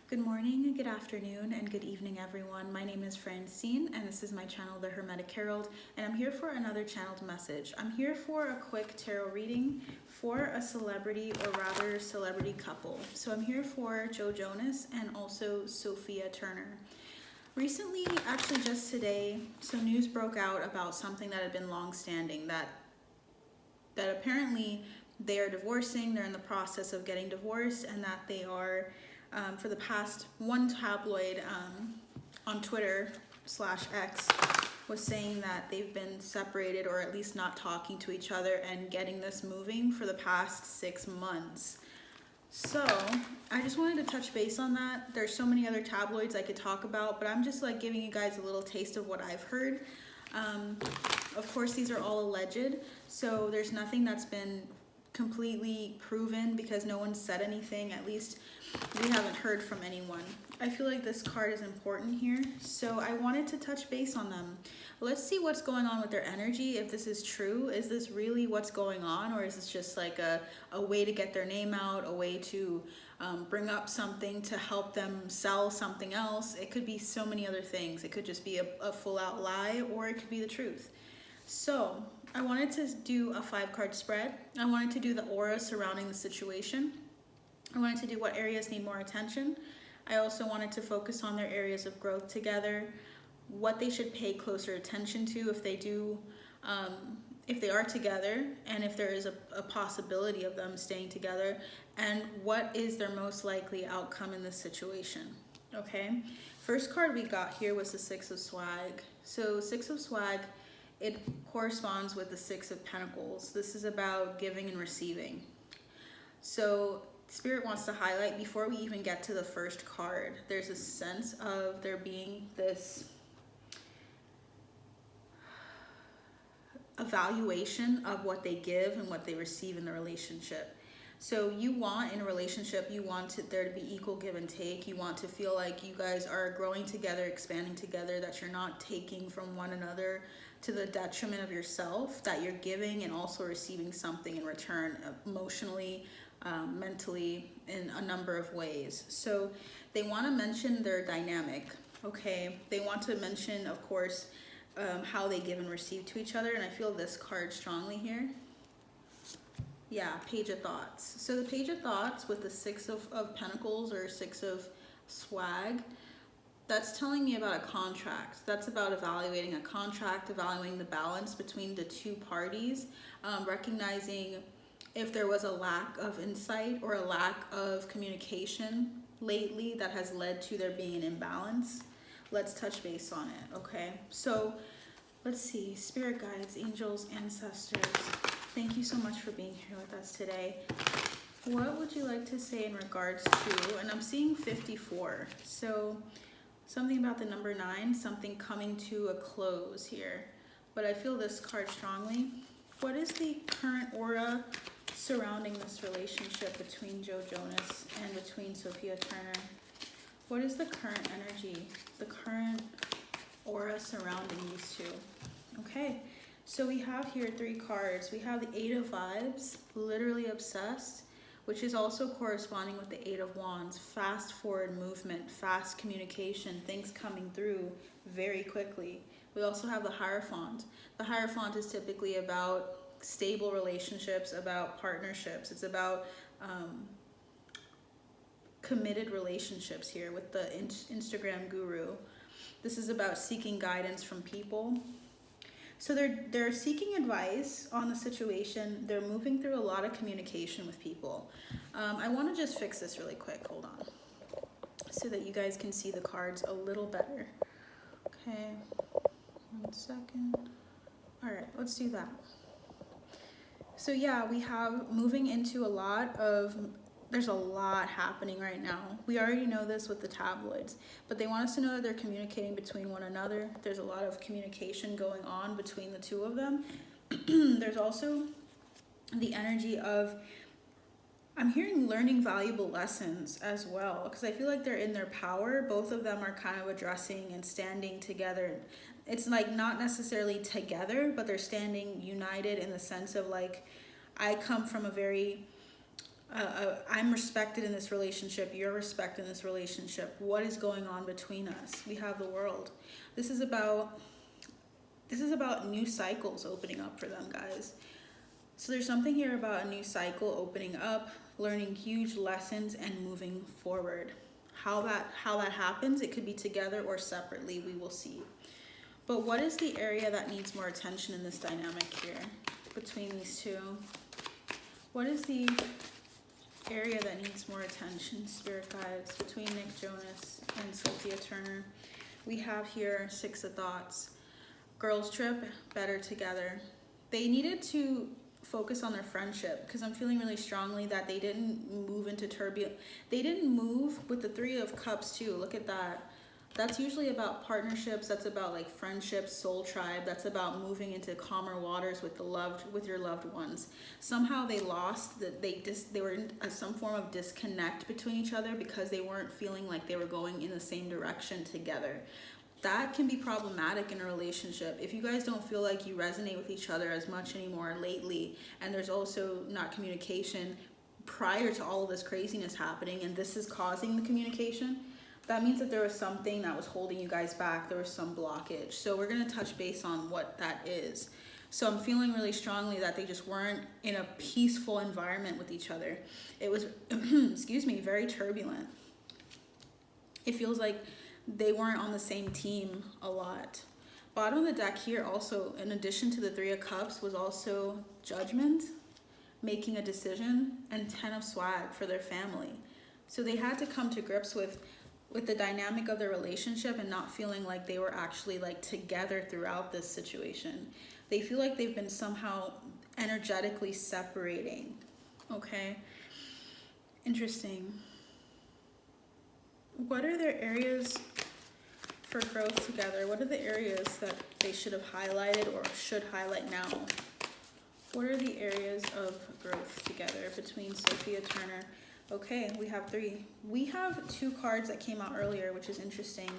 Good morning, good afternoon, and good evening, everyone. My name is Francine, and this is my channel, The Hermetic Herald, and I'm here for another channeled message. I'm here for a quick tarot reading for a celebrity, or rather celebrity couple. So I'm here for Jonas and also Sophie Turner. Recently, actually just today, some news broke out about something that had been long-standing, that apparently they are divorcing, they're in the process of getting divorced, and that they are for the past, one tabloid on Twitter/X was saying that they've been separated, or at least not talking to each other and getting this moving for the past 6 months. So I just wanted to touch base on that. There's so many other tabloids I could talk about, but I'm just like giving you guys a little taste of what I've heard. Of course, these are all alleged, so there's nothing that's been completely proven because no one said anything. At least we haven't heard from anyone. I feel like this card is important here, so I wanted to touch base on them. Let's see what's going on with their energy, if this is true. Is this really what's going on, or is this just like a way to get their name out, a way to bring up something to help them sell something else? It could be so many other things. It could just be a full-out lie, or it could be the truth. So I wanted to do a 5-card spread. I wanted to do the aura surrounding the situation. I wanted to do what areas need more attention. I also wanted to focus on their areas of growth together, what they should pay closer attention to if they do, if they are together, and if there is a possibility of them staying together, and what is their most likely outcome in this situation. Okay, first card we got here was the 6 of Swag. So 6 of Swag, it corresponds with the 6 of Pentacles. This is about giving and receiving. So Spirit wants to highlight, before we even get to the first card, there's a sense of there being this evaluation of what they give and what they receive in the relationship. So you want, in a relationship, you want there to be equal give and take. You want to feel like you guys are growing together, expanding together, that you're not taking from one another to the detriment of yourself, that you're giving and also receiving something in return, emotionally, mentally, in a number of ways. So they want to mention their dynamic, okay? They want to mention, of course, how they give and receive to each other, and I feel this card strongly here. Yeah, Page of Thoughts. So the Page of Thoughts with the 6 of Pentacles, or 6 of Swag, that's telling me about a contract. That's about evaluating a contract, evaluating the balance between the two parties, recognizing if there was a lack of insight or a lack of communication lately that has led to there being an imbalance. Let's touch base on it, okay? So let's see, Spirit guides, angels, ancestors, thank you so much for being here with us today. What would you like to say in regards to, and I'm seeing 54, so something about the number 9, something coming to a close here, but I feel this card strongly. What is the current aura surrounding this relationship between Jonas and between Sophie Turner? What is the current energy, the current aura surrounding these two? Okay, so we have here 3 cards. We have the 8 of Vibes, literally obsessed, which is also corresponding with the 8 of Wands, fast forward movement, fast communication, things coming through very quickly. We also have the Hierophant. The Hierophant is typically about stable relationships, about partnerships. It's about committed relationships here with the Instagram guru. This is about seeking guidance from people. So they're seeking advice on the situation. They're moving through a lot of communication with people. I want to just fix this really quick. Hold on, so that you guys can see the cards a little better. Okay, 1 second. All right, let's do that. So yeah, we have moving into a lot of, there's a lot happening right now. We already know this with the tabloids, but they want us to know that they're communicating between one another. There's a lot of communication going on between the two of them. There's also the energy of, I'm hearing learning valuable lessons as well, because I feel like they're in their power. Both of them are kind of addressing and standing together. It's like not necessarily together, but they're standing united in the sense of like, I come from a very I'm respected in this relationship, you're respected in this relationship. What is going on between us? We have the world. This is about new cycles opening up for them, guys. So there's something here about a new cycle opening up, learning huge lessons and moving forward. How that happens, it could be together or separately, we will see. But what is the area that needs more attention in this dynamic here between these two? What is the area that needs more attention, spirit guides, between Nick Jonas and Sophia Turner? We have here 6 of Thoughts. Girls trip, better together. They needed to focus on their friendship, because I'm feeling really strongly that they didn't move into turbulent. They didn't move with the 3 of Cups too. Look at that. That's usually about partnerships. That's about like friendships, soul tribe. That's about moving into calmer waters with your loved ones. Somehow they lost that. They were in some form of disconnect between each other because they weren't feeling like they were going in the same direction together. That can be problematic in a relationship. If you guys don't feel like you resonate with each other as much anymore lately, and there's also not communication prior to all of this craziness happening, and this is causing the communication, that means that there was something that was holding you guys back. There was some blockage. So we're going to touch base on what that is. So I'm feeling really strongly that they just weren't in a peaceful environment with each other. It was, excuse me, very turbulent. It feels like they weren't on the same team a lot. Bottom of the deck here also, in addition to the 3 of Cups, was also judgment, making a decision, and 10 of Swag for their family. So they had to come to grips with the dynamic of their relationship and not feeling like they were actually like together throughout this situation. They feel like they've been somehow energetically separating. Okay, interesting. What are their areas for growth together? What are the areas that they should have highlighted or should highlight now? What are the areas of growth together between Sophia Turner? Okay, we have 3. We have 2 cards that came out earlier, which is interesting.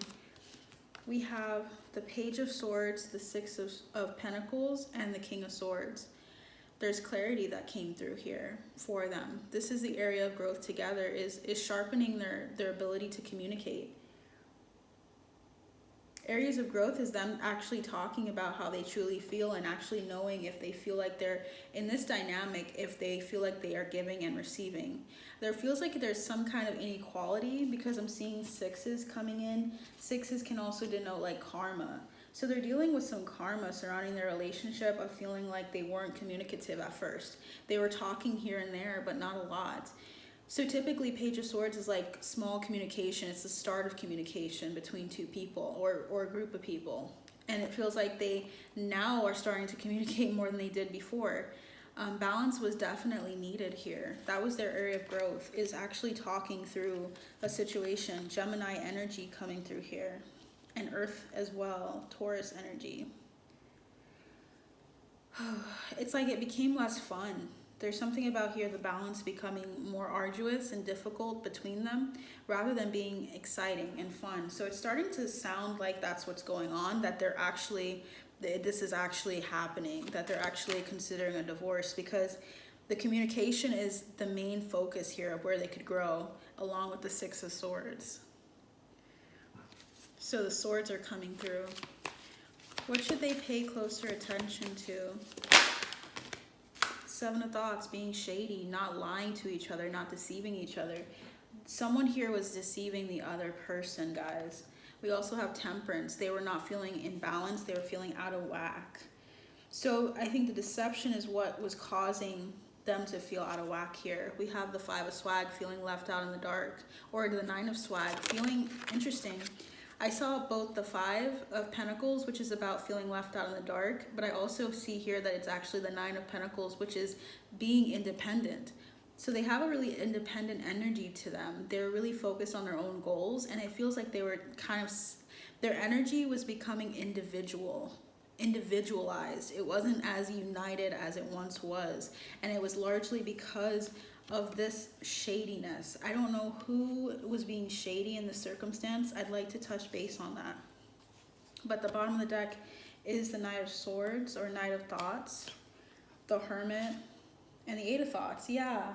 We have the Page of Swords, the 6 of Pentacles, and the King of Swords. There's clarity that came through here for them. This is the area of growth together, is sharpening their ability to communicate. Areas of growth is them actually talking about how they truly feel and actually knowing if they feel like they're in this dynamic, if they feel like they are giving and receiving. There feels like there's some kind of inequality because I'm seeing 6s coming in. 6s can also denote like karma. So they're dealing with some karma surrounding their relationship of feeling like they weren't communicative at first. They were talking here and there, but not a lot. So typically Page of Swords is like small communication. It's the start of communication between 2 people or a group of people. And it feels like they now are starting to communicate more than they did before. Balance was definitely needed here. That was their area of growth, is actually talking through a situation. Gemini energy coming through here. And Earth as well, Taurus energy. It's like it became less fun. There's something about here, the balance becoming more arduous and difficult between them rather than being exciting and fun. So it's starting to sound like that's what's going on, that they're actually, this is actually happening, that they're actually considering a divorce, because the communication is the main focus here of where they could grow, along with the 6 of Swords. So the swords are coming through. What should they pay closer attention to? 7 of Thoughts, being shady, not lying to each other, not deceiving each other. Someone here was deceiving the other person, guys. We also have Temperance. They were not feeling in balance. They were feeling out of whack. So I think the deception is what was causing them to feel out of whack here. We have the 5 of Swag, feeling left out in the dark, or the 9 of Swag, feeling interesting. I saw both the 5 of Pentacles, which is about feeling left out in the dark, but I also see here that it's actually the 9 of Pentacles, which is being independent. So they have a really independent energy to them. They're really focused on their own goals, and it feels like they were kind of, their energy was becoming individualized. It wasn't as united as it once was, and it was largely because of this shadiness. I don't know who was being shady in this circumstance. I'd like to touch base on that. But the bottom of the deck is the Knight of Swords, or Knight of Thoughts, the Hermit, and the 8 of Thoughts. Yeah,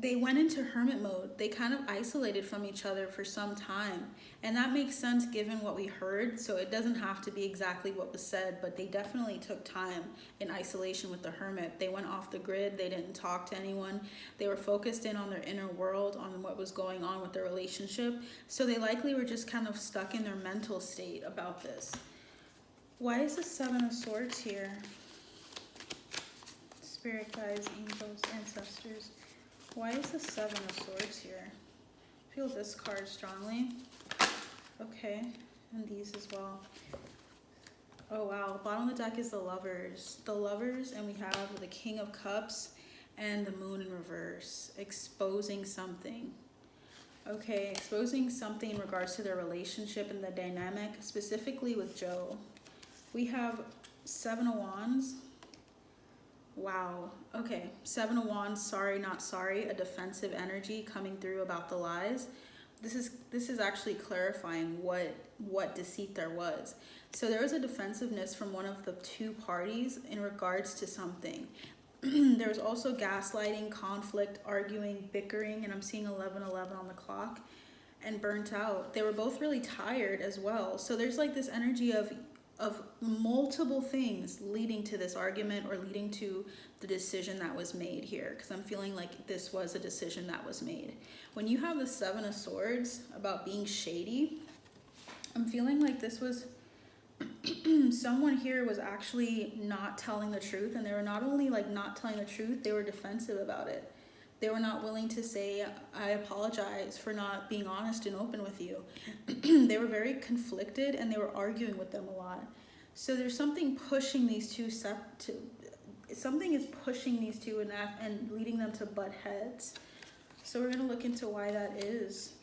they went into hermit mode. They kind of isolated from each other for some time. And that makes sense given what we heard. So it doesn't have to be exactly what was said, but they definitely took time in isolation with the hermit. They went off the grid. They didn't talk to anyone. They were focused in on their inner world, on what was going on with their relationship. So they likely were just kind of stuck in their mental state about this. Why is the Seven of Swords here? Spirit guides, angels, ancestors. Why is the Seven of Swords here? I feel this card strongly. Okay, and these as well. Oh wow, bottom of the deck is the Lovers. The Lovers, and we have the King of Cups and the Moon in reverse. Exposing something. Okay, exposing something in regards to their relationship and the dynamic, specifically with Joe. We have Seven of Wands. Wow. Okay. Seven of Wands, sorry, not sorry. A defensive energy coming through about the lies. This is actually clarifying what deceit there was. So there was a defensiveness from one of the two parties in regards to something. There was also gaslighting, conflict, arguing, bickering, and I'm seeing 11:11 on the clock, and burnt out. They were both really tired as well. So there's like this energy of multiple things leading to this argument or leading to the decision that was made here, because I'm feeling like this was a decision that was made. When you have the Seven of Swords about being shady, I'm feeling like this was someone here was actually not telling the truth, and they were not only like not telling the truth, they were defensive about it. They were not willing to say, I apologize for not being honest and open with you. They were very conflicted, and they were arguing with them a lot. So there's something pushing these two something is pushing these two and leading them to butt heads. So we're going to look into why that is.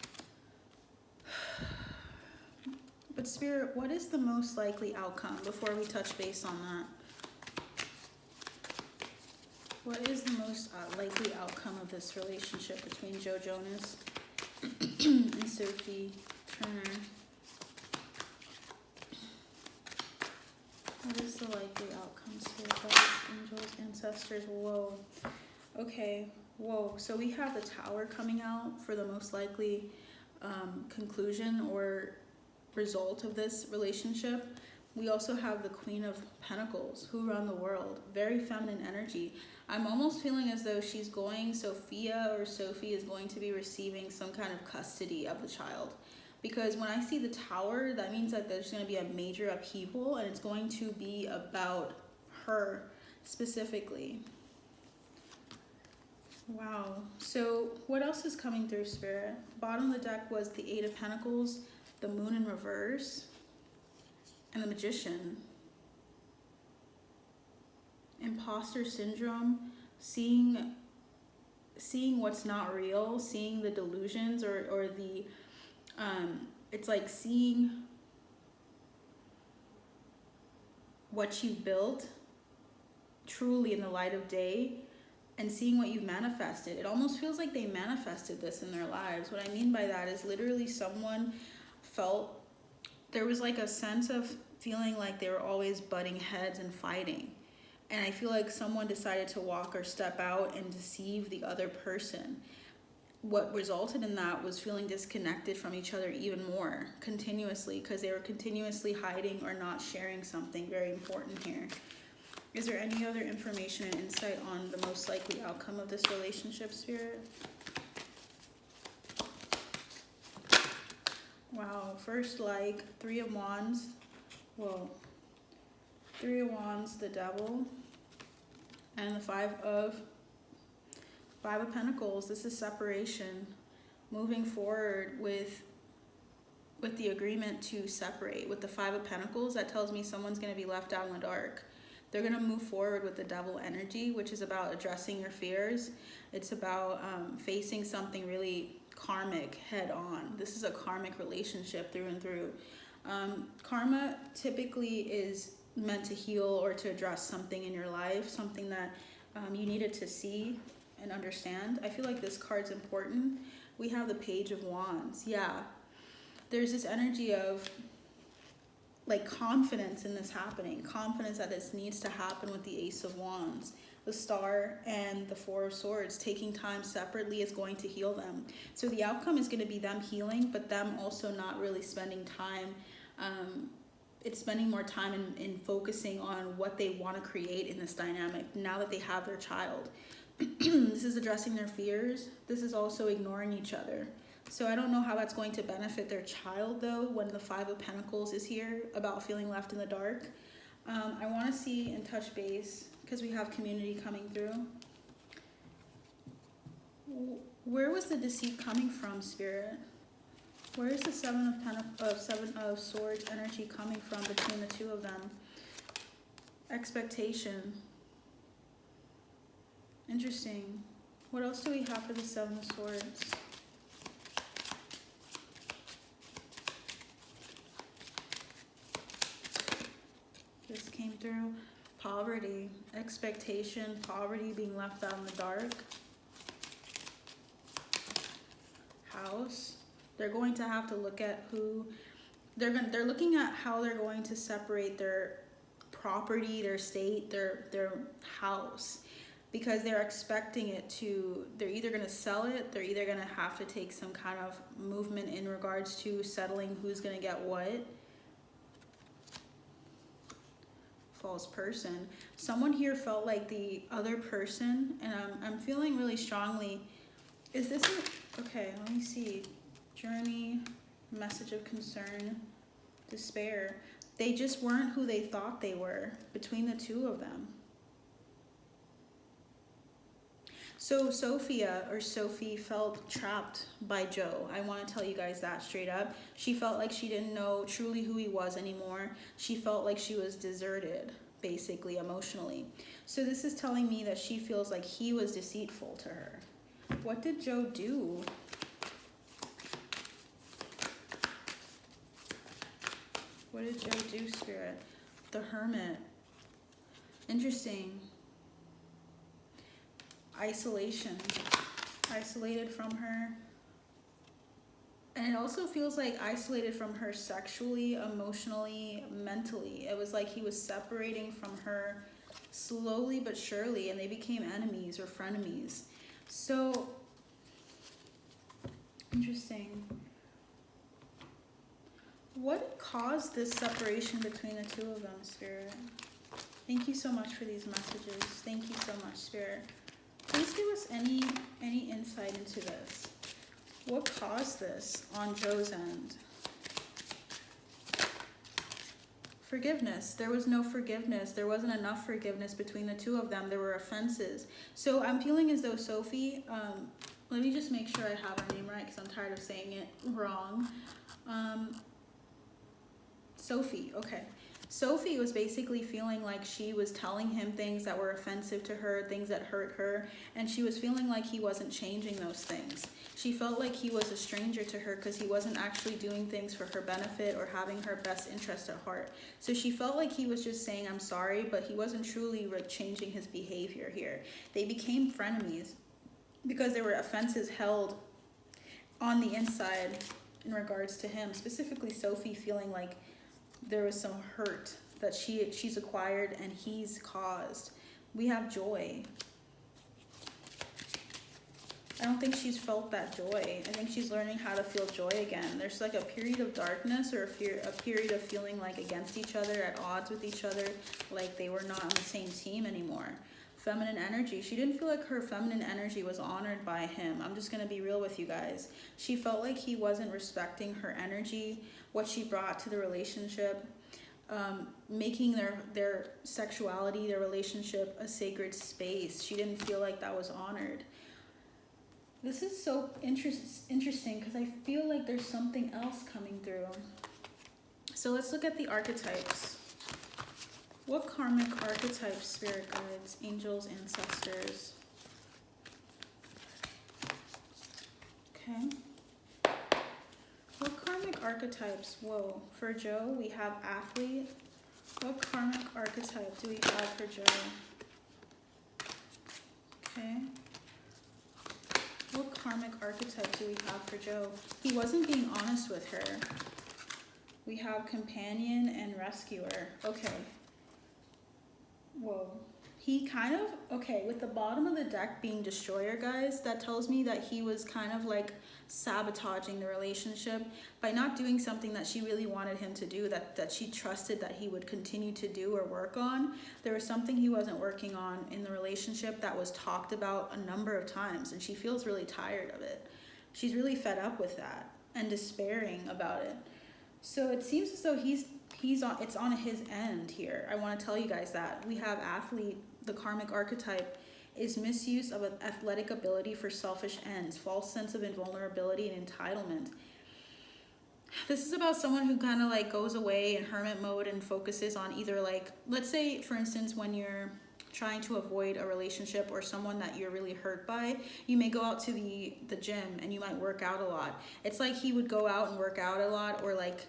But Spirit, what is the most likely outcome before we touch base on that? What is the most likely outcome of this relationship between Joe Jonas and Sophie Turner? What is the likely outcome? Spirit guides, angels, ancestors. Whoa. Okay. Whoa. So we have the Tower coming out for the most likely conclusion or result of this relationship. We also have the Queen of Pentacles, who run the world. Very feminine energy. I'm almost feeling as though Sophia or Sophie is going to be receiving some kind of custody of the child. Because when I see the Tower, that means that there's going to be a major upheaval, and it's going to be about her specifically. Wow. So what else is coming through, Spirit? Bottom of the deck was the Eight of Pentacles, the Moon in reverse, and the Magician. Imposter syndrome, seeing what's not real, seeing the delusions or the it's like seeing what you've built truly in the light of day and seeing what you've manifested. It almost feels like they manifested this in their lives. What I mean by that is literally someone felt there was like a sense of feeling like they were always butting heads and fighting. And I feel like someone decided to walk or step out and deceive the other person. What resulted in that was feeling disconnected from each other even more continuously, because they were continuously hiding or not sharing something very important here. Is there any other information and insight on the most likely outcome of this relationship, Spirit? Wow, first like Three of Wands. Whoa. Three of Wands, the Devil, and the Five of Pentacles. This is separation, moving forward with the agreement to separate. With the Five of Pentacles, that tells me someone's going to be left out in the dark. They're going to move forward with the Devil energy, which is about addressing your fears. It's about facing something really karmic head on. This is a karmic relationship through and through. Karma typically is meant to heal or to address something in your life, something that you needed to see and understand. I feel like this card's important. We have the Page of Wands. Yeah, there's this energy of like confidence in this happening, confidence that this needs to happen with the Ace of Wands. the Star and the Four of Swords. Taking time separately is going to heal them. So the outcome is going to be them healing, but them also not really spending time. It's spending more time in focusing on what they want to create in this dynamic now that they have their child. This is addressing their fears. This is also ignoring each other. So I don't know how that's going to benefit their child, though, when the Five of Pentacles is here about feeling left in the dark. I want to see and touch base because we have community coming through. Where was the deceit coming from, Spirit? Where is the Seven of Swords energy coming from between the two of them? Expectation. Interesting. What else do we have for the Seven of Swords? This came through. Poverty, expectation, poverty, being left out in the dark. House. They're going to have to look at who they're looking at how they're going to separate their property, their state, their house, because they're expecting it to, they're either going to sell it, they're either going to have to take some kind of movement in regards to settling who's going to get what. False person. Someone here felt like the other person, and I'm feeling really strongly, is this okay, let me see. Journey, message of concern, despair. They just weren't who they thought they were between the two of them. So Sophie felt trapped by Joe. I want to tell you guys that straight up. She felt like she didn't know truly who he was anymore. She felt like she was deserted, basically, emotionally. So this is telling me that she feels like he was deceitful to her. What did Joe do? What did Joe do, Spirit? The Hermit. Interesting. Isolation. Isolated from her. And it also feels like isolated from her sexually, emotionally, mentally. It was like he was separating from her slowly but surely, and they became enemies or frenemies. So, interesting. What caused this separation between the two of them, Spirit? Thank you so much for these messages. Thank you so much, Spirit. Please give us any insight into this. What caused this on Joe's end? Forgiveness. There was no forgiveness. There wasn't enough forgiveness between the two of them. There were offenses. So I'm feeling as though Sophie, let me just make sure I have her name right because I'm tired of saying it wrong. Sophie, okay. Sophie was basically feeling like she was telling him things that were offensive to her, things that hurt her, and she was feeling like he wasn't changing those things. She felt like he was a stranger to her because he wasn't actually doing things for her benefit or having her best interest at heart. So she felt like he was just saying, I'm sorry, but he wasn't truly changing his behavior here. They became frenemies because there were offenses held on the inside in regards to him, specifically Sophie feeling like there was some hurt that she's acquired and he's caused. We have joy. I don't think she's felt that joy. I think she's learning how to feel joy again. There's like a period of darkness or a period of feeling like against each other, at odds with each other, like they were not on the same team anymore. Feminine energy. She didn't feel like her feminine energy was honored by him. I'm just going to be real with you guys. She felt like he wasn't respecting her energy, what she brought to the relationship, making their sexuality, their relationship a sacred space. She didn't feel like that was honored. This is so interesting because I feel like there's something else coming through. So let's look at the archetypes. What karmic archetypes, spirit guides, angels, ancestors? Okay. What karmic archetypes? Whoa. For Joe, we have athlete. What karmic archetype do we have for Joe? Okay. What karmic archetype do we have for Joe? He wasn't being honest with her. We have companion and rescuer. Okay. Whoa. He kind of, okay, with the bottom of the deck being destroyer, guys, that tells me that he was kind of like sabotaging the relationship by not doing something that she really wanted him to do, that she trusted that he would continue to do or work on. There was something he wasn't working on in the relationship that was talked about a number of times, and she feels really tired of it. She's really fed up with that and despairing about it. So it seems as though it's on his end here. I want to tell you guys that. We have athlete, the karmic archetype, is misuse of an athletic ability for selfish ends, false sense of invulnerability and entitlement. This is about someone who kind of like goes away in hermit mode and focuses on either like, let's say for instance, when you're trying to avoid a relationship or someone that you're really hurt by, you may go out to the gym and you might work out a lot. It's like he would go out and work out a lot, or like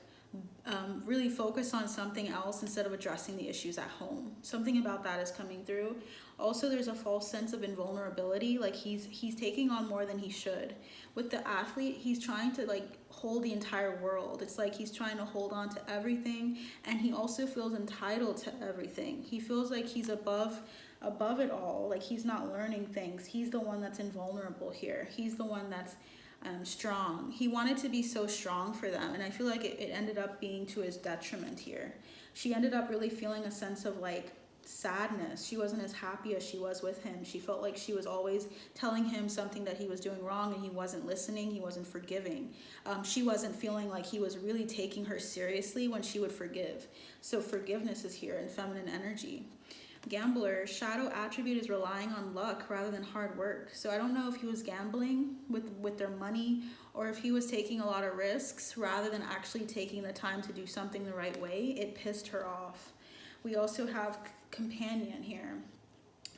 really focus on something else instead of addressing the issues at home. Something about that is coming through. Also, there's a false sense of invulnerability, like he's taking on more than he should. With the athlete, he's trying to like hold the entire world. It's like he's trying to hold on to everything, and he also feels entitled to everything. He feels like he's above it all, like he's not learning things. He's the one that's invulnerable here. He's the one that's strong. He wanted to be so strong for them, and I feel like it ended up being to his detriment here. She ended up really feeling a sense of like sadness. She wasn't as happy as she was with him. She felt like she was always telling him something that he was doing wrong, and he wasn't listening, he wasn't forgiving. She wasn't feeling like he was really taking her seriously when she would forgive. So forgiveness is here in feminine energy. Gambler, shadow attribute is relying on luck rather than hard work. So I don't know if he was gambling with their money, or if he was taking a lot of risks rather than actually taking the time to do something the right way. It pissed her off. We also have companion here.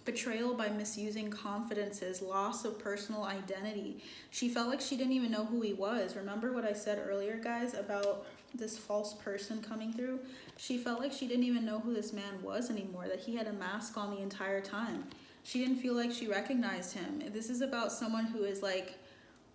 Betrayal by misusing confidences, loss of personal identity. She felt like she didn't even know who he was. Remember what I said earlier, guys, about this false person coming through? She felt like she didn't even know who this man was anymore, that he had a mask on the entire time. She didn't feel like she recognized him. This is about someone who is like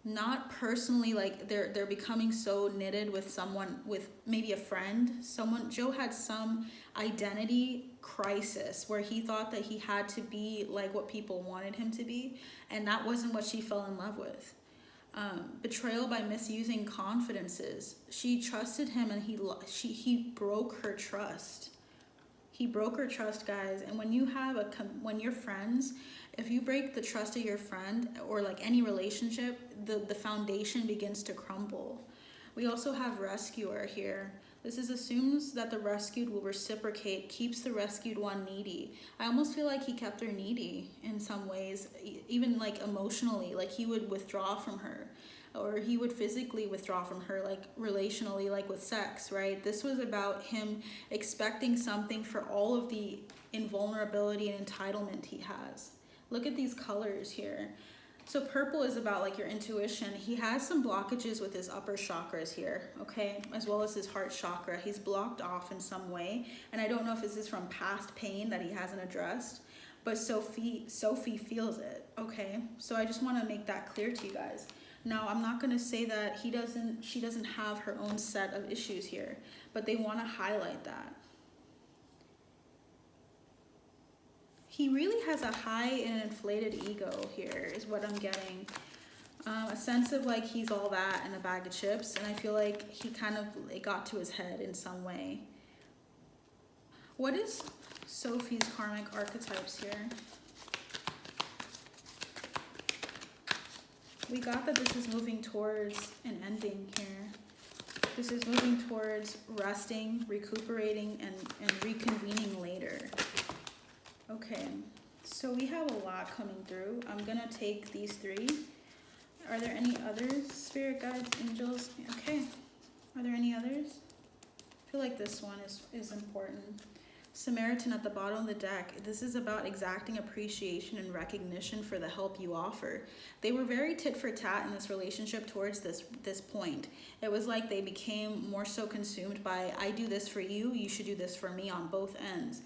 not personally, like they're becoming so knitted with someone, with maybe a friend. Joe had some identity crisis where he thought that he had to be like what people wanted him to be, and that wasn't what she fell in love with. Betrayal by misusing confidences. She trusted him, and he broke her trust. He broke her trust, guys. And when you're friends, if you break the trust of your friend, or like any relationship, the foundation begins to crumble. We also have rescuer here. This assumes that the rescued will reciprocate, keeps the rescued one needy. I almost feel like he kept her needy in some ways, even like emotionally, like he would withdraw from her, or he would physically withdraw from her, like relationally, like with sex, right? This was about him expecting something for all of the invulnerability and entitlement he has. Look at these colors here. So purple is about like your intuition. He has some blockages with his upper chakras here, okay? As well as his heart chakra. He's blocked off in some way. And I don't know if this is from past pain that he hasn't addressed, but Sophie feels it, okay? So I just want to make that clear to you guys. Now, I'm not going to say that she doesn't have her own set of issues here, but they want to highlight that. He really has a high and inflated ego here, is what I'm getting. A sense of like he's all that and a bag of chips, and I feel like it got to his head in some way. What is Sophie's karmic archetypes here? We got that this is moving towards an ending here. This is moving towards resting, recuperating, and reconvening later. Okay, so we have a lot coming through. I'm gonna take these three. Are there any others? Spirit guides, angels? Okay. Are there any others? I feel like this one is important. Samaritan at the bottom of the deck. This is about exacting appreciation and recognition for the help you offer. They were very tit for tat in this relationship towards this point. It was like they became more so consumed by, I do this for you, you should do this for me, on both ends.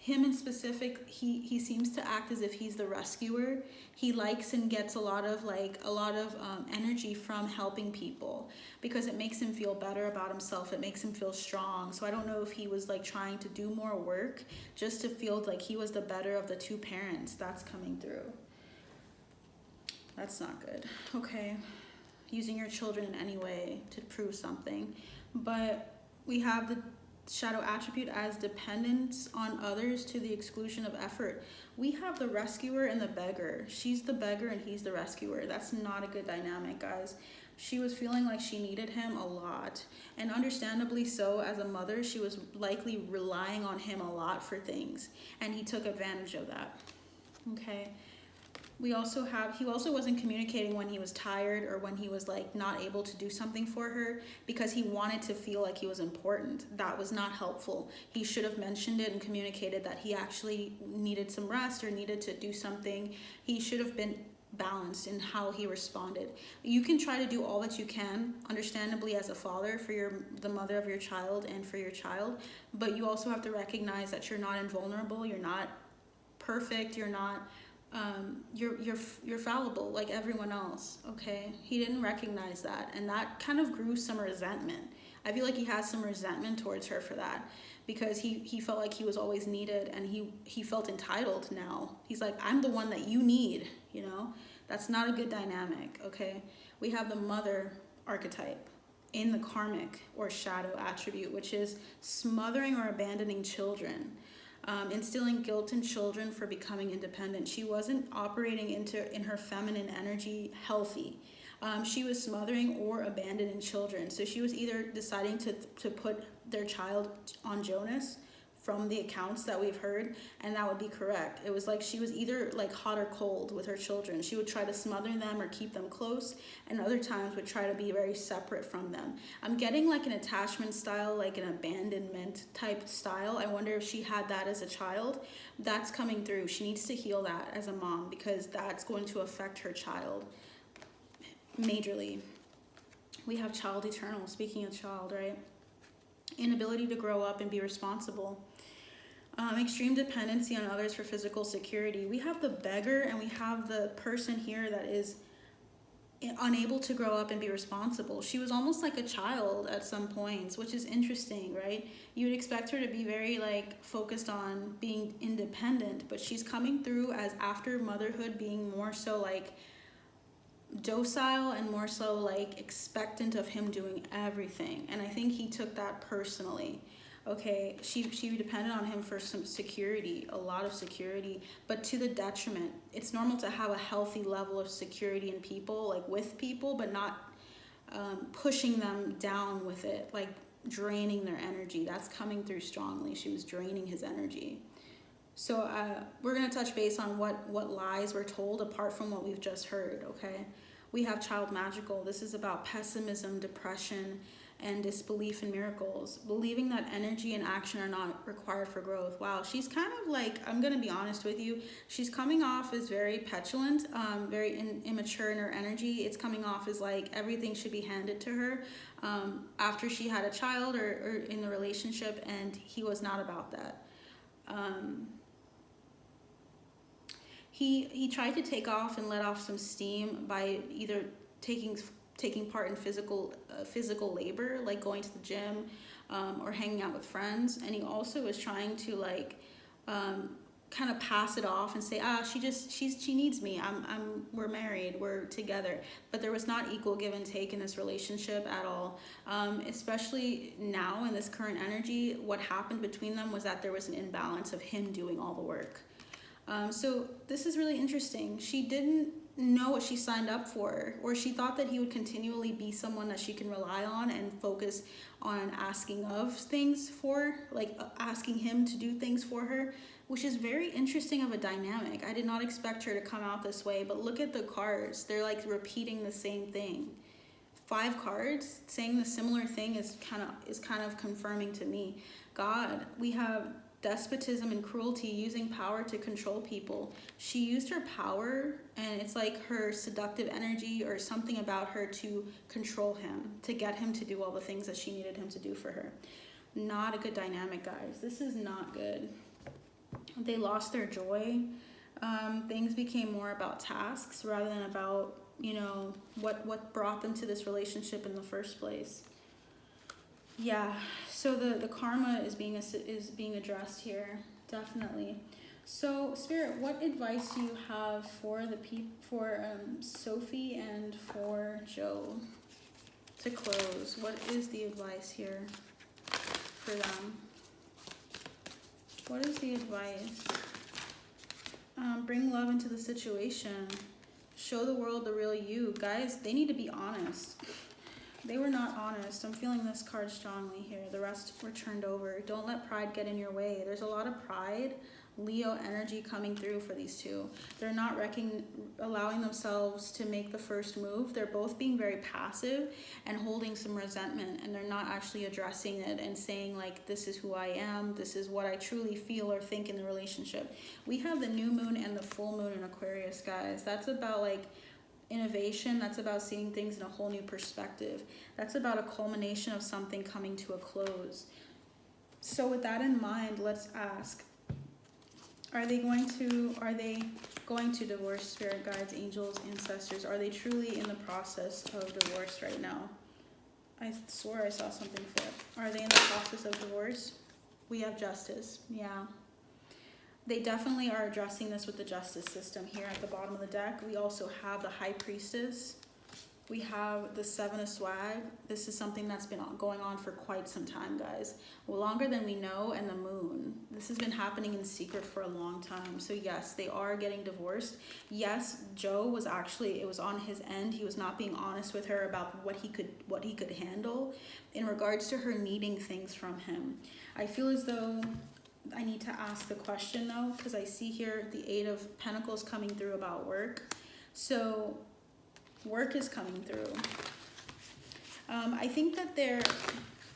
him in specific, he seems to act as if he's the rescuer. He likes and gets a lot of energy from helping people because it makes him feel better about himself. It makes him feel strong. So I don't know if he was like trying to do more work just to feel like he was the better of the two parents. That's coming through. That's not good. Okay, using your children in any way to prove something. But we have the shadow attribute as dependence on others to the exclusion of effort. We have the rescuer and the beggar. She's the beggar and he's the rescuer. That's not a good dynamic, guys. She was feeling like she needed him a lot, and understandably so. As a mother, she was likely relying on him a lot for things, and he took advantage of that. Okay. He also wasn't communicating when he was tired or when he was like not able to do something for her because he wanted to feel like he was important. That was not helpful. He should have mentioned it and communicated that he actually needed some rest or needed to do something. He should have been balanced in how he responded. You can try to do all that you can, understandably, as a father for the mother of your child and for your child, but you also have to recognize that you're not invulnerable, you're not perfect, you're not you're fallible like everyone else. Okay, he didn't recognize that, and that kind of grew some resentment. I feel like he has some resentment towards her for that because he felt like he was always needed, and he felt entitled now. He's like, I'm the one that you need, you know? That's not a good dynamic. Okay, we have the mother archetype in the karmic or shadow attribute, which is smothering or abandoning children. Instilling guilt in children for becoming independent. She wasn't operating in her feminine energy healthy. She was smothering or abandoning children. So she was either deciding to put their child on Jonas from the accounts that we've heard, and that would be correct. It was like she was either like hot or cold with her children. She would try to smother them or keep them close, and other times would try to be very separate from them. I'm getting like an attachment style, like an abandonment type style. I wonder if she had that as a child. That's coming through. She needs to heal that as a mom because that's going to affect her child majorly. We have child eternal. Speaking of child, right? Inability to grow up and be responsible. Extreme dependency on others for physical security. We have the beggar and we have the person here that is unable to grow up and be responsible. She was almost like a child at some points, which is interesting, right? You would expect her to be very like focused on being independent, but she's coming through as after motherhood being more so like docile and more so like expectant of him doing everything. And I think he took that personally. Okay, she depended on him for some security, a lot of security, but to the detriment. It's normal to have a healthy level of security in people, like with people, but not pushing them down with it, like draining their energy. That's coming through strongly. She was draining his energy. So we're going to touch base on what lies were told apart from what we've just heard, okay? We have child magical. This is about pessimism, depression, and disbelief in miracles, believing that energy and action are not required for growth. Wow, she's kind of like, I'm going to be honest with you, she's coming off as very petulant, very immature in her energy. It's coming off as like everything should be handed to her after she had a child or in the relationship, and he was not about that. He tried to take off and let off some steam by either taking part in physical labor, like going to the gym or hanging out with friends, and he also was trying to like kind of pass it off and say, she needs me, we're married, we're together. But there was not equal give and take in this relationship at all. Especially now in this current energy, what happened between them was that there was an imbalance of him doing all the work. So this is really interesting. She didn't know what she signed up for, or she thought that he would continually be someone that she can rely on and focus on asking of things for, like asking him to do things for her, which is very interesting of a dynamic. I did not expect her to come out this way, but look at the cards. They're like repeating the same thing. 5 cards saying the similar thing is kind of confirming to me. God, we have despotism and cruelty, using power to control people. She used her power, and it's like her seductive energy or something about her to control him, to get him to do all the things that she needed him to do for her. Not a good dynamic, guys. This is not good. They lost their joy. Things became more about tasks rather than about, you know, what brought them to this relationship in the first place. Yeah, so the karma is being addressed here, definitely. So Spirit, what advice do you have for Sophie and for Joe to close? What is the advice here for them? What is the advice? Bring love into the situation. Show the world the real you. Guys, they need to be honest. They were not honest. I'm feeling this card strongly here. The rest were turned over. Don't let pride get in your way. There's a lot of pride, Leo energy coming through for these two. They're not allowing themselves to make the first move. They're both being very passive and holding some resentment, and they're not actually addressing it and saying like, this is who I am, this is what I truly feel or think in the relationship. We have the new moon and the full moon in Aquarius, guys. That's about like innovation. That's about seeing things in a whole new perspective. That's about a culmination of something coming to a close. So with that in mind, let's ask, are they going to divorce? Spirit guides, angels, ancestors? Are they truly in the process of divorce right now? I swore I saw something flip. Are they in the process of divorce? We have justice. Yeah. They definitely are addressing this with the justice system here at the bottom of the deck. We also have the High Priestess. We have the Seven of Swag. This is something that's been going on for quite some time, guys. Longer than we know, and the Moon. This has been happening in secret for a long time. So yes, they are getting divorced. Yes, Joe was actually, it was on his end. He was not being honest with her about what he could handle in regards to her needing things from him. I feel as though I need to ask the question though, because I see here the Eight of Pentacles coming through about work. So work is coming through. I think that their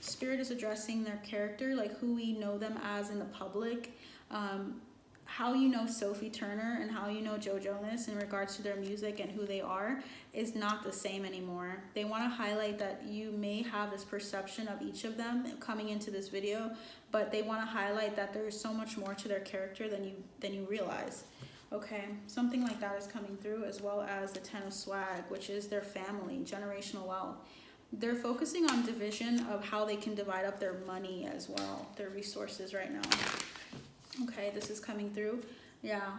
spirit is addressing their character, like who we know them as in the public. How you know Sophie Turner and how you know Joe Jonas in regards to their music and who they are is not the same anymore. They want to highlight that you may have this perception of each of them coming into this video, but they want to highlight that there's so much more to their character than you realize. Okay, something like that is coming through, as well as the Ten of Swag, which is their family, generational wealth. They're focusing on division of how they can divide up their money as well, their resources right now. Okay, this is coming through. Yeah,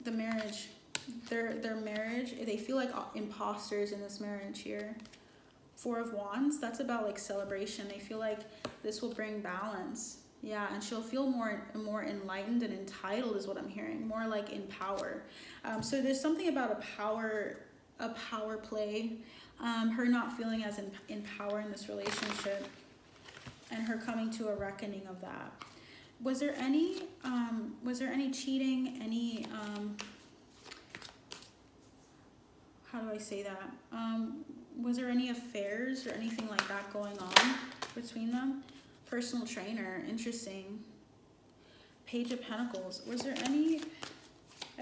the marriage, their marriage, they feel like imposters in this marriage here. Four of Wands, that's about like celebration. They feel like this will bring balance. Yeah, and she'll feel more enlightened and entitled is what I'm hearing. More like in power. So there's something about a power play. Her not feeling as in power in this relationship, and her coming to a reckoning of that. Was there any cheating? Any how do I say that? Was there any affairs or anything like that going on between them? Personal trainer, interesting. Page of Pentacles. Was there any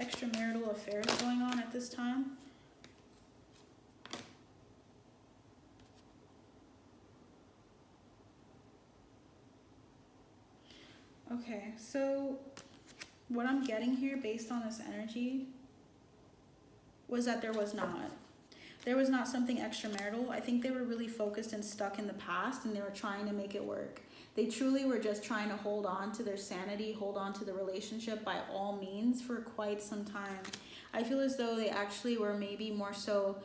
extramarital affairs going on at this time? Okay, so what I'm getting here based on this energy was that there was not something extramarital. I think they were really focused and stuck in the past, and they were trying to make it work. They truly were just trying to hold on to their sanity, hold on to the relationship by all means for quite some time. I feel as though they actually were maybe more so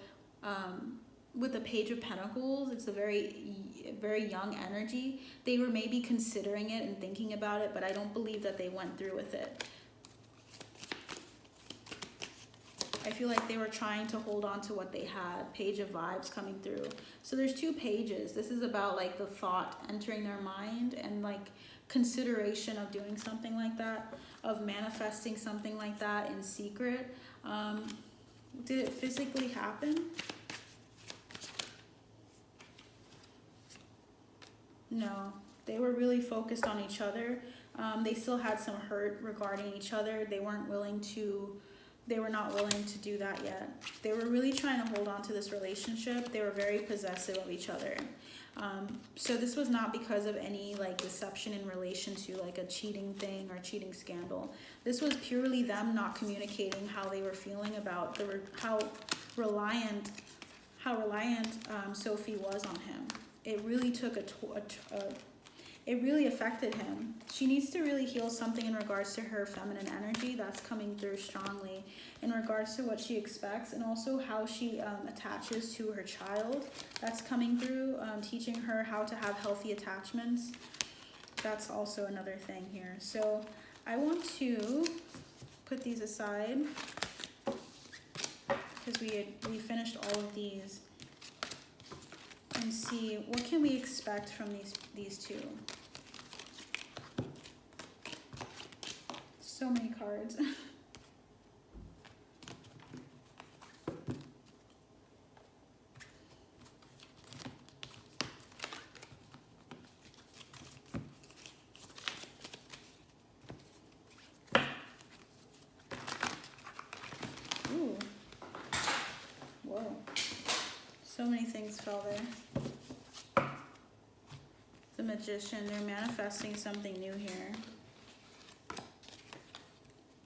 with the Page of Pentacles. It's a very young energy. They were maybe considering it and thinking about it, but I don't believe that they went through with it. I feel like they were trying to hold on to what they had. Page of Vibes coming through. So there's two pages. This is about like the thought entering their mind and like consideration of doing something like that, of manifesting something like that in secret. Did it physically happen? No, they were really focused on each other. They still had some hurt regarding each other. They weren't willing to they were not willing to do that yet. They were really trying to hold on to this relationship. They were very possessive of each other. So this was not because of any like deception in relation to like a cheating thing or cheating scandal. This was purely them not communicating how they were feeling about how reliant Sophie was on him. It really took it really affected him. She needs to really heal something in regards to her feminine energy. That's coming through strongly in regards to what she expects, and also how she attaches to her child. That's coming through, teaching her how to have healthy attachments. That's also another thing here. So I want to put these aside because we finished all of these, and see what can we expect from these two. So many cards. Ooh. Whoa. So many things fell there. The Magician, they're manifesting something new here.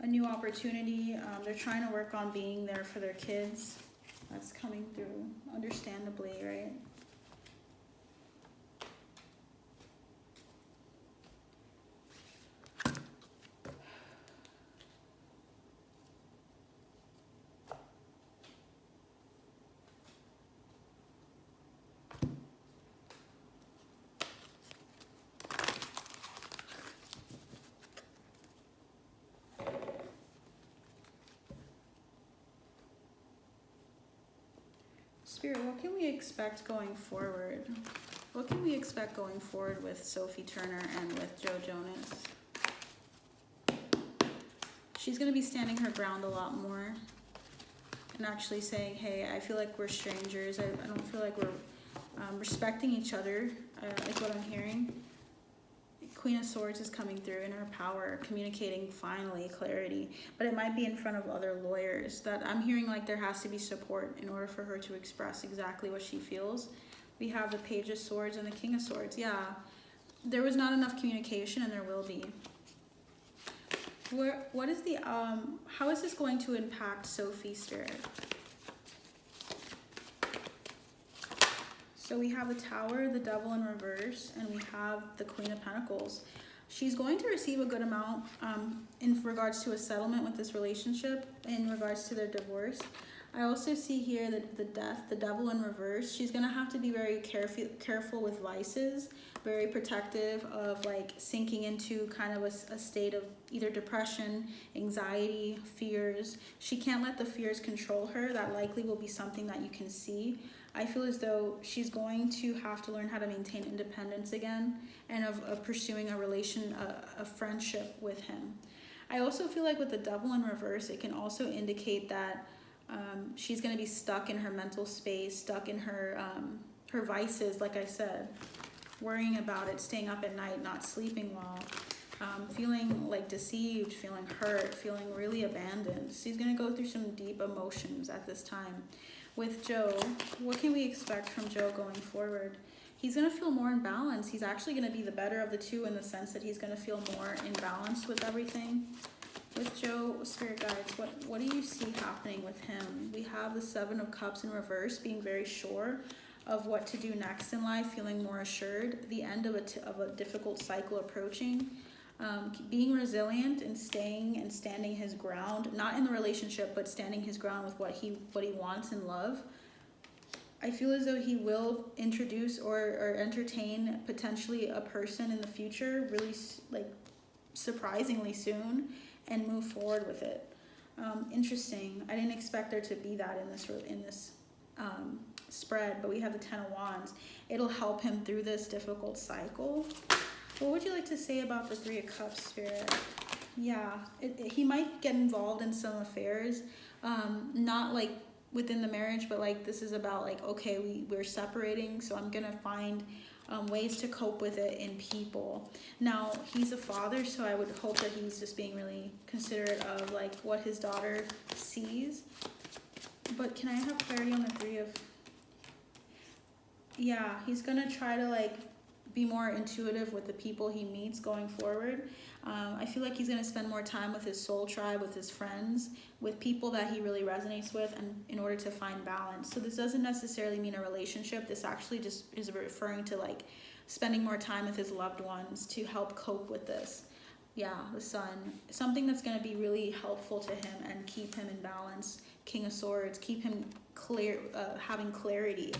A new opportunity. They're trying to work on being there for their kids. That's coming through, understandably, right? Spirit, what can we expect going forward? What can we expect going forward with Sophie Turner and with Joe Jonas? She's going to be standing her ground a lot more and actually saying, hey, I feel like we're strangers. I don't feel like we're respecting each other, is what I'm hearing. Queen of Swords is coming through in her power, communicating finally clarity, but it might be in front of other lawyers. That I'm hearing like there has to be support in order for her to express exactly what she feels. We have the Page of Swords and the King of Swords. Yeah, there was not enough communication, and there will be. What is the how is this going to impact Sophie, Spirit? So we have the Tower, the Devil in reverse, and we have the Queen of Pentacles. She's going to receive a good amount in regards to a settlement with this relationship, in regards to their divorce. I also see here that the Death, the Devil in reverse. She's going to have to be very careful with vices, very protective of like sinking into kind of a state of either depression, anxiety, fears. She can't let the fears control her. That likely will be something that you can see. I feel as though she's going to have to learn how to maintain independence again, and of pursuing a friendship with him. I also feel like with the Devil in reverse, it can also indicate that she's going to be stuck in her mental space, stuck in her vices, like I said, worrying about it, staying up at night, not sleeping well, feeling like deceived, feeling hurt, feeling really abandoned. She's going to go through some deep emotions at this time. With Joe, what can we expect from Joe going forward? He's going to feel more in balance. He's actually going to be the better of the two, in the sense that he's going to feel more in balance with everything. With Joe, Spirit Guides, what do you see happening with him? We have the Seven of Cups in reverse, being very sure of what to do next in life, feeling more assured. The end of a difficult cycle approaching. Being resilient and standing his ground, not in the relationship, but standing his ground with what he wants in love. I feel as though he will introduce or entertain potentially a person in the future, really like surprisingly soon, and move forward with it. Interesting. I didn't expect there to be that in this spread, but we have the Ten of Wands. It'll help him through this difficult cycle. What would you like to say about the Three of Cups, Spirit? Yeah, he might get involved in some affairs, not like within the marriage, but like this is about like, okay, we're separating, so I'm gonna find ways to cope with it in people. Now he's a father, so I would hope that he's just being really considerate of like what his daughter sees. But can I have clarity on the 3 of, yeah, he's gonna try to like be more intuitive with the people he meets going forward. I feel like he's going to spend more time with his soul tribe, with his friends, with people that he really resonates with, and in order to find balance. So this doesn't necessarily mean a relationship. This actually just is referring to like spending more time with his loved ones to help cope with this. Yeah, the Sun. Something that's going to be really helpful to him and keep him in balance. King of Swords. Keep him clear, having clarity.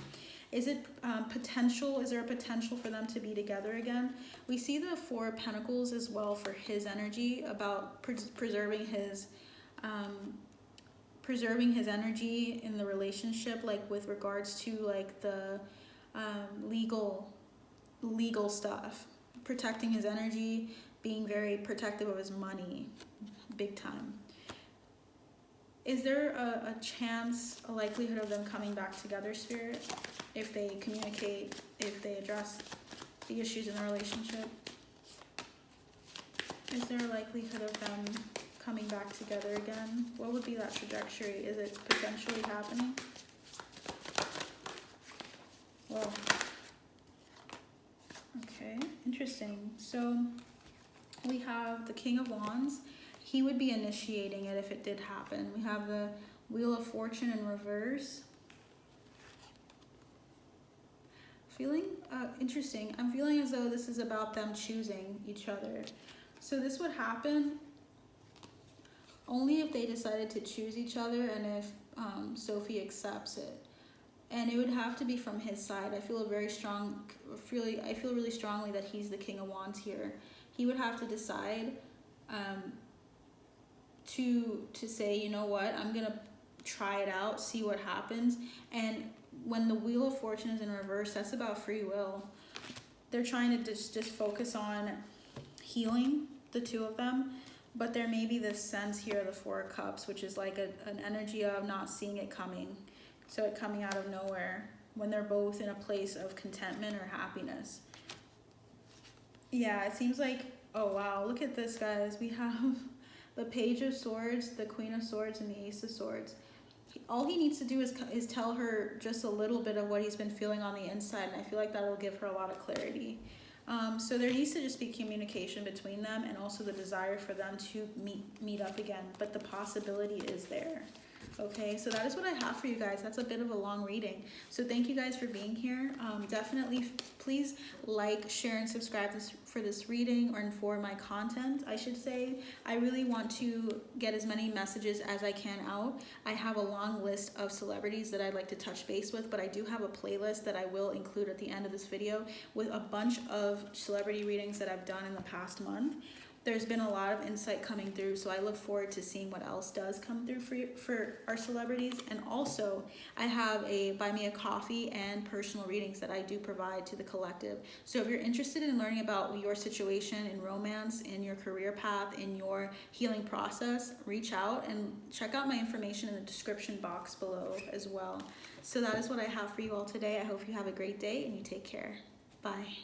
Is it potential? Is there a potential for them to be together again? We see the 4 of Pentacles as well for his energy, about preserving his energy in the relationship, like with regards to like the legal stuff, protecting his energy, being very protective of his money, big time. Is there a chance, a likelihood of them coming back together, Spirit? If they communicate, if they address the issues in the relationship? Is there a likelihood of them coming back together again? What would be that trajectory? Is it potentially happening? Well, okay, interesting. So we have the King of Wands. He would be initiating it if it did happen. We have the Wheel of Fortune in reverse. Feeling interesting. I'm feeling as though this is about them choosing each other. So this would happen only if they decided to choose each other, and if Sophie accepts it. And it would have to be from his side. I feel really strongly that he's the King of Wands here. He would have to decide to say, you know what, I'm gonna try it out, see what happens. And when the Wheel of Fortune is in reverse, that's about free will. They're trying to just focus on healing, the 2 of them, but there may be this sense here of the 4 of Cups, which is like an energy of not seeing it coming, so it coming out of nowhere when they're both in a place of contentment or happiness. Yeah, it seems like, oh wow, look at this, guys. We have the Page of Swords, the Queen of Swords, and the Ace of Swords. All he needs to do is tell her just a little bit of what he's been feeling on the inside, and I feel like that will give her a lot of clarity. So there needs to just be communication between them, and also the desire for them to meet up again, but the possibility is there. Okay, so that is what I have for you guys. That's a bit of a long reading. So thank you guys for being here. Definitely, please like, share, and subscribe for this reading, or for my content, I should say. I really want to get as many messages as I can out. I have a long list of celebrities that I'd like to touch base with, but I do have a playlist that I will include at the end of this video with a bunch of celebrity readings that I've done in the past month. There's been a lot of insight coming through, so I look forward to seeing what else does come through for our celebrities. And also, I have a Buy Me a Coffee and personal readings that I do provide to the collective. So if you're interested in learning about your situation in romance, in your career path, in your healing process, reach out and check out my information in the description box below as well. So that is what I have for you all today. I hope you have a great day and you take care. Bye.